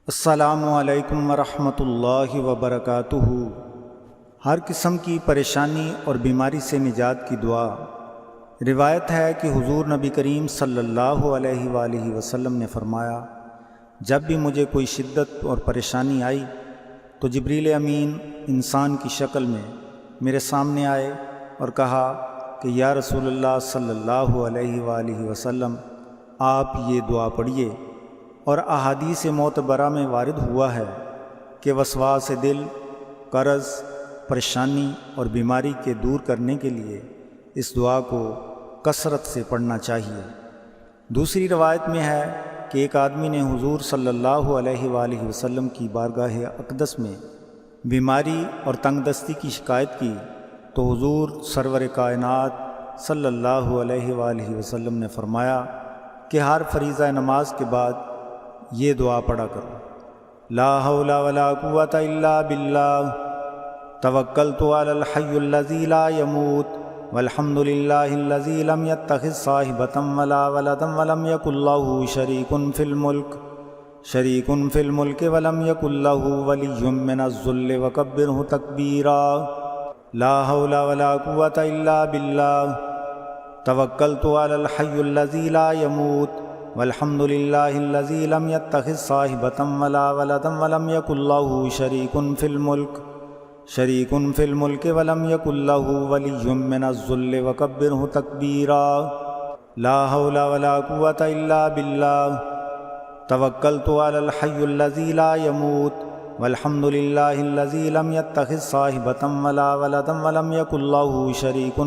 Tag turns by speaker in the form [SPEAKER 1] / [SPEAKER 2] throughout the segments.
[SPEAKER 1] السلام علیکم ورحمۃ اللہ وبرکاتہ۔ ہر قسم کی پریشانی اور بیماری سے نجات کی دعا۔ روایت ہے کہ حضور نبی کریم صلی اللہ علیہ وآلہ وسلم نے فرمایا، جب بھی مجھے کوئی شدت اور پریشانی آئی تو جبریل امین انسان کی شکل میں میرے سامنے آئے اور کہا کہ یا رسول اللہ صلی اللہ علیہ وآلہ وسلم، آپ یہ دعا پڑھیے۔ اور احادیث معتبرہ میں وارد ہوا ہے کہ وسواس دل، قرض، پریشانی اور بیماری کے دور کرنے کے لیے اس دعا کو کثرت سے پڑھنا چاہیے۔ دوسری روایت میں ہے کہ ایک آدمی نے حضور صلی اللہ علیہ وآلہ وسلم کی بارگاہ اقدس میں بیماری اور تنگ دستی کی شکایت کی تو حضور سرور کائنات صلی اللہ علیہ وآلہ وسلم نے فرمایا کہ ہر فریضہ نماز کے بعد یہ دعا پڑھا کرو، لا حول ولا قوة الا باللہ، توکلت علی الحی الذی لا يموت، والحمد للہ الذی لم يتخذ صاحبۃ ولا ولدا ولم یکن لہ شریک فی الملک ولم یکن لہ ولی من الذل وکبرہ تکبیرا، لا حول ولا قوة الا باللہ، توکلت علی الحی الذی لا يموت، والحمد للہ الذی لم يتخذ صاحبۃ ولا ولدا ولم یکن لہ شریک فی الملک ولم یکن لہ ولی من الذل وکبرہ تکبیرا، لا حول ولا قوة الا باللہ، توکلت علی الحی الذی لا يموت، والحمد للہ الذی لم يتخذ صاحبۃ ولا ولدا ولم یکن لہ شریک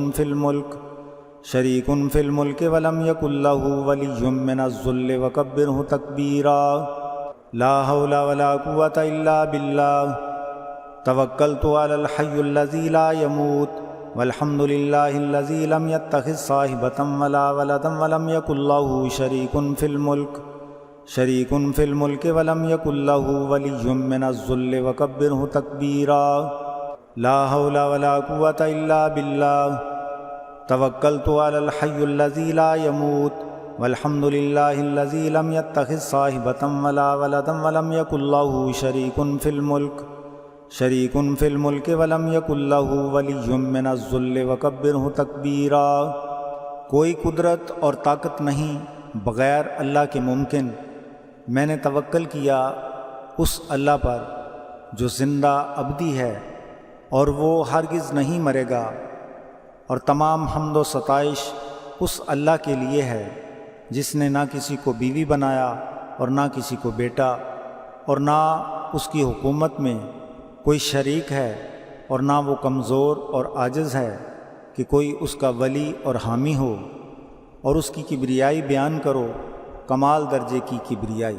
[SPEAKER 1] فی الملک ولم یکن لہ ولی من الذل وکبرہ تکبیرا، لا حول ولا قوة الا باللہ، توکلت علی الحی الذی لا يموت، والحمد للہ الذی لم يتخذ صاحبۃ ولا ولدا ولم یکن لہ شریک فی الملک ولم یکن لہ ولی من الذل وکبرہ تکبیرا، لا حول ولا قوة الا باللہ، توکلت علی الحی الذی لا يموت، والحمد للہ الذی لم يتخذ صاحبۃ ولا ولدا ولم یکن لہ شریک فی الملک ولم یکن لہ ولی من الذل وکبرہ تکبیرا۔ کوئی قدرت اور طاقت نہیں بغیر اللہ کے ممکن۔ میں نے توکل کیا اس اللہ پر جو زندہ ابدی ہے اور وہ ہرگز نہیں مرے گا، اور تمام حمد و ستائش اس اللہ کے لیے ہے جس نے نہ کسی کو بیوی بنایا اور نہ کسی کو بیٹا، اور نہ اس کی حکومت میں کوئی شریک ہے، اور نہ وہ کمزور اور عاجز ہے کہ کوئی اس کا ولی اور حامی ہو، اور اس کی کبریائی بیان کرو، کمال درجے کی کبریائی۔